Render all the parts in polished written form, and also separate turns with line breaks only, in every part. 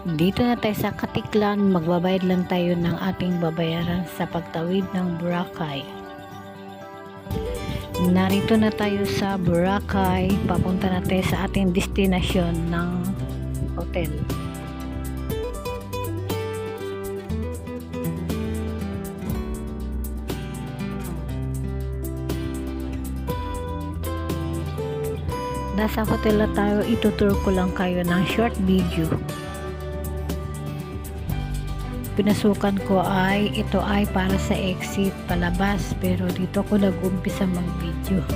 Dito na tayo sa Katiklan, magbabayad lang tayo ng ating babayaran sa pagtawid ng Boracay. Narito na tayo sa Boracay, papunta na tayo sa ating destinasyon ng hotel. Nasa hotel na tayo, itutur ko lang kayo ng short video. Pinasukan ko ay ito ay para sa exit palabas, pero dito ko nag-umpisa mag-video.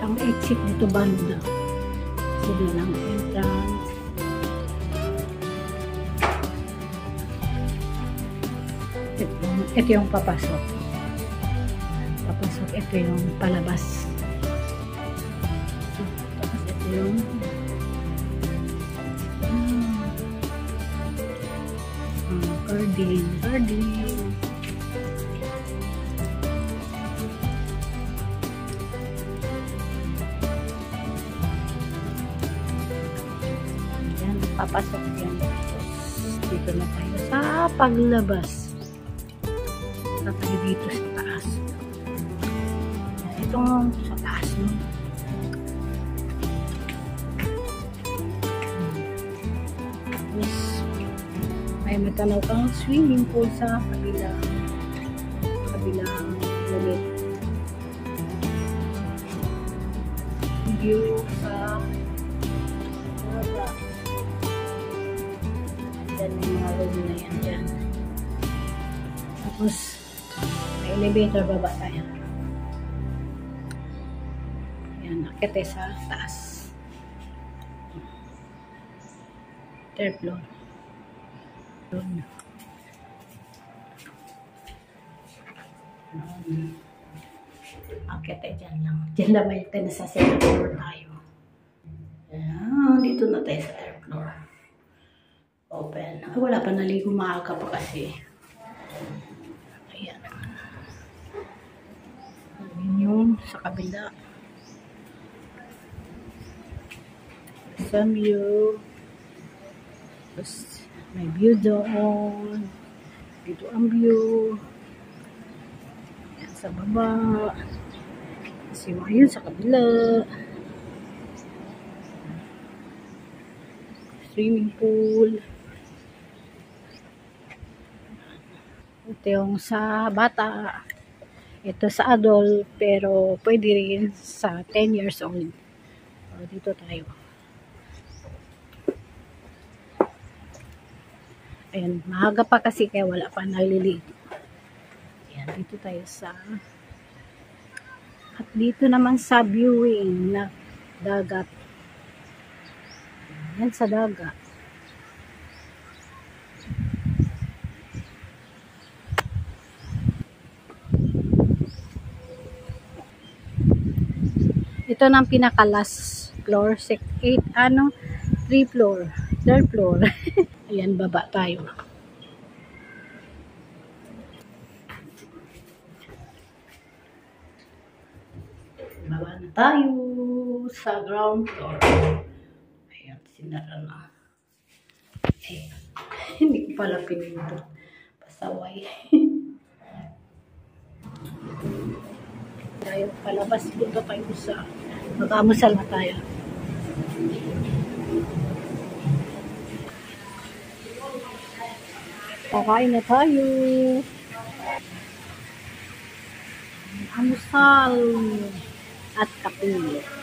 Ang exit dito banda. Sila ng entrance. Ito yung papasok. Ito yung palabas. Tapos ito yung garden. Papasok yan. Dito na tayo sa paglabas. Na tayo dito sa taas. Itong sa taas mo. Tapos may matanaw kang swimming pool sa kabilang ulit. View sa may mga room na yan dyan. Tapos may elevator, baba tayo. Yan, akit sa taas. Third floor. Akit dyan lang. Dyan naman tayo sa second floor tayo. Yan, dito na tayo sa third floor. Open. Wala pa, naligo, maaga pa kasi. Ayan. Ayan yung sa kabila. Some view. Tapos may view doon. Dito ang view. Ayan sa baba. Kasi yun sa kabila. Swimming pool. Ito yung sa bata. Ito sa adult, pero pwede rin sa 10 years old. So, dito tayo. Ayan, maaga pa kasi kaya wala pa naliligo. Ayan, dito tayo sa at dito naman sa viewing na dagat. Ayan sa dagat. Ito ng pinaka last floor, 3 floor, third floor. Ayan, baba tayo. Baba na tayo sa ground floor. Ayan, sinara na. Hindi ko pala pinindot. Pasaway. Tayo palabas, punta tayo sa mag-amusal na tayo. Kakain na tayo. Amusal at kape.